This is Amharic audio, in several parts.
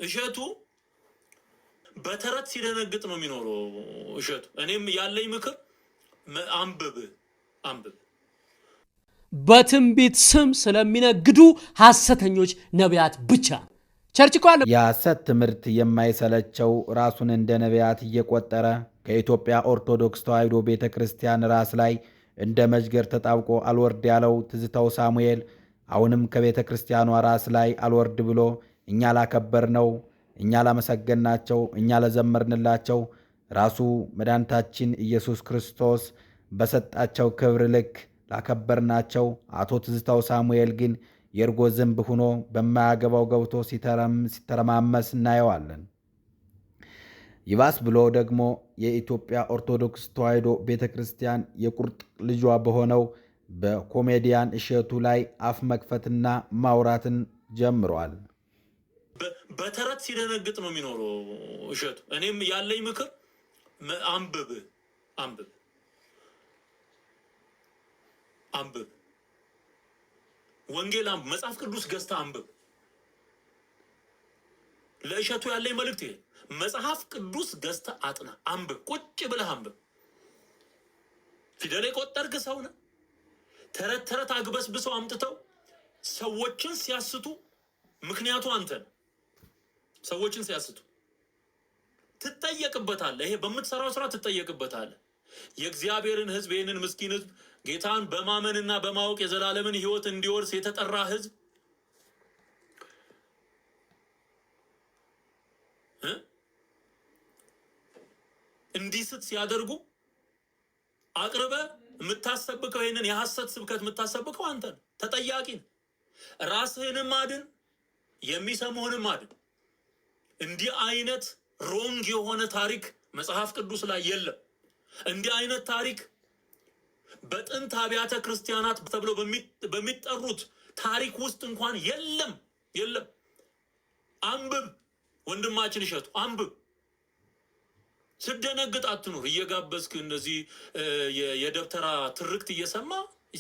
እሸቱ በተረት ሲደነግጥ ነው የሚኖረው እሸቱ። እኔም ያለኝ ምክር አንብብ በትንቢት ስም ስለሚነግዱ ሐሰተኞች ነቢያት ብቻ ቸርች ቋል የሐሰት ትምህርት የማይሰለቸው ራሱን እንደ ነቢያት እየቆጠረ ከኢትዮጵያ ኦርቶዶክስ ተዋሕዶ ቤተክርስቲያን ራስ ላይ እንደ መጅገር ተጣብቆ አልወርድ ያለው ትዝታው ሳሙኤል አሁንም ከቤተክርስቲያኗ ራስ ላይ አልወርድ ብሎ እኛ ላከበርነው፣ እኛ ላመሰገናቸው፣ እኛ ለዘመርንላቸው ራሱ መድኃኒታችን ኢየሱስ ክርስቶስ በሰጣቸው ክብር ልክ ላከበርናቸው አቶ ትዝታው ሳሙኤል ግን የእርጎ ዝንብ ሆኖ በማያገባው ገብቶ ሲተረማመስ እናየዋለን። ይባስ ብሎ ደግሞ የኢትዮጵያ ኦርቶዶክስ ተዋሕዶ ቤተክርስቲያን የቁርጥ ልጇ በሆነው በኮሜዲያን እሸቱ ላይ አፍ መክፈትና ማውራትን ጀምሯል። በተረት ሲደነግጥ ነው የሚኖረው እሸቱ። እኔም ያለኝ ምክር አንብብ ወንጌል መጽሐፍ ቅዱስ ገዝታ አንብብ። ለእሸቱ ያለኝ መልእክት ይሄ፣ መጽሐፍ ቅዱስ ገዝታ አጥና፣ አንብብ፣ ቁጭ ብለህ አንብብ። ፊደል የቆጠርክ ሰው ነህ። ተረት አግበስብሰው አምጥተው ሰዎችን ሲያስቱ ምክንያቱ አንተ ነህ። ሰዎችን ሲያስቱ ትጠየቅበታለህ። ይሄ በምትሰራው ስራ ትጠየቅበታለህ። የእግዚአብሔርን ሕዝብ ይህንን ምስኪን ሕዝብ ጌታን በማመንና በማወቅ የዘላለምን ሕይወት እንዲወርስ የተጠራ ሕዝብ እንዲስት ሲያደርጉ አቅርበ የምታሰብከው ይህንን የሐሰት ስብከት የምታሰብከው አንተ ነህ። ተጠያቂ ነህ። ራስህንም አድን፣ የሚሰሙህንም አድን። እንዲህ አይነት ሮንግ የሆነ ታሪክ መጽሐፍ ቅዱስ ላይ የለም። እንዲህ አይነት ታሪክ በጥንት አብያተ ክርስቲያናት ተብለው በሚጠሩት ታሪክ ውስጥ እንኳን የለም። አንብብ ወንድማችን እሸቱ አንብብ። ስደነግጥ አትኑር። እየጋበዝክ እንደዚህ የደብተራ ትርክት እየሰማ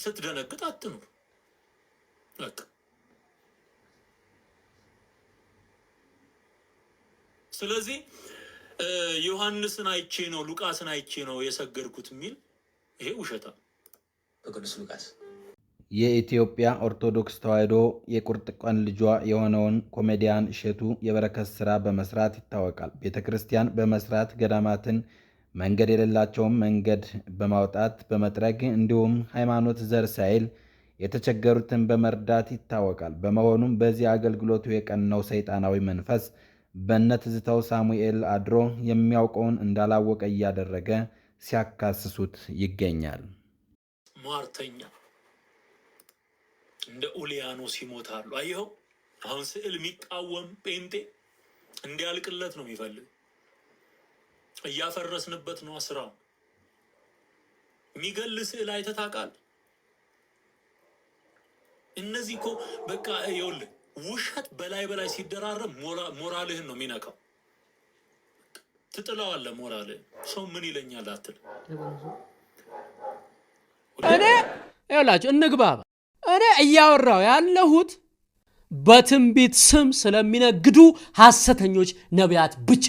ስትደነግጥ አትኑር። በቃ ስለዚህ ዮሐንስን አይቼ ነው ሉቃስን አይቼ ነው የሰገድኩት የሚል ይሄ ውሸታ በቅዱስ ሉቃስ። የኢትዮጵያ ኦርቶዶክስ ተዋሕዶ የቁርጥ ቀን ልጇ የሆነውን ኮሜዲያን እሸቱ የበረከት ሥራ በመስራት ይታወቃል። ቤተ ክርስቲያን በመስራት ገዳማትን መንገድ የሌላቸውን መንገድ በማውጣት በመጥረግ እንዲሁም ሃይማኖት ዘር ሳይል የተቸገሩትን በመርዳት ይታወቃል። በመሆኑም በዚህ አገልግሎቱ የቀናው ሰይጣናዊ መንፈስ በእነ ትዝታው ሳሙኤል አድሮ የሚያውቀውን እንዳላወቀ እያደረገ ሲያካስሱት ይገኛል። ሟርተኛ እንደ ኡሊያኖስ ይሞታሉ። አየኸው፣ አሁን ስዕል የሚቃወም ጴንጤ እንዲያልቅለት ነው የሚፈልግ። እያፈረስንበት ነው ስራው። የሚገል ስዕል አይተህ ታውቃለህ? እነዚህ እኮ በቃ ይኸውልህ፣ ውሸት በላይ ሲደራረብ ሞራልህን ነው የሚነካው። ትጥለዋለህ ሞራልህን። ሰው ምን ይለኛል አትል። እኔ ይኸውላችሁ እንግባባ። እኔ እያወራው ያለሁት በትንቢት ስም ስለሚነግዱ ሐሰተኞች ነቢያት ብቻ።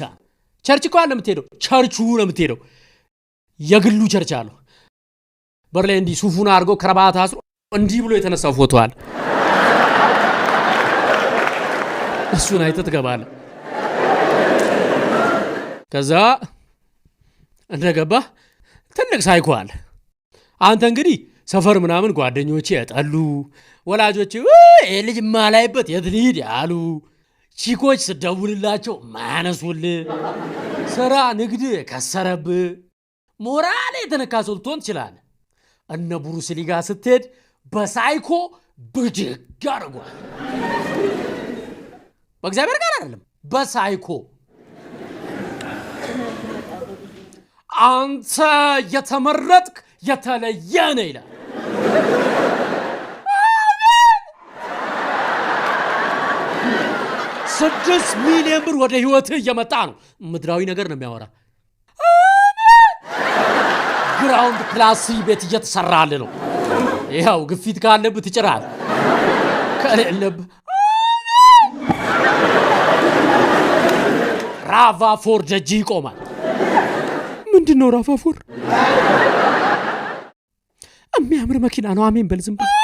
ቸርች እኮ ለምትሄደው ቸርቹ ለምትሄደው የግሉ ቸርች አለው። በር ላይ እንዲህ ሱፉን አድርጎ ከረባት አስሮ እንዲህ ብሎ የተነሳው ፎቶ አለ። እሱን አይተህ ትገባለህ። ከዛ እንደገባህ ትልቅ ሳይኮ አለ። አንተ እንግዲህ ሰፈር ምናምን ጓደኞቼ ያጣሉ፣ ወላጆቼ ይሄ ልጅ ማላይበት የት ልሂድ ያሉ፣ ቺኮች ስደውልላቸው ማያነሱልህ፣ ስራ ንግድ ከሰረብህ፣ ሞራል የተነካ ሰው ልትሆን ትችላለህ። እነ ብሩስ ሊ ጋር ስትሄድ በሳይኮ ብድግ አድርጓል። በእግዚአብሔር ጋር አይደለም፣ በሳይኮ አንተ የተመረጥክ የተለየ ነህ ይላል። 6 ሚሊዮን ብር ወደ ህይወትህ እየመጣ ነው። ምድራዊ ነገር ነው የሚያወራ። ግራውንድ ፕላስ ቤት እየተሰራልህ ነው። ይኸው ግፊት ካለብህ ትጭራለህ፣ ከሌለብህ ራቫፎር ደጅ ይቆማል። ምንድን ነው ራቫፎር? የሚያምር መኪና ነው። አሜን በል ዝም ብለህ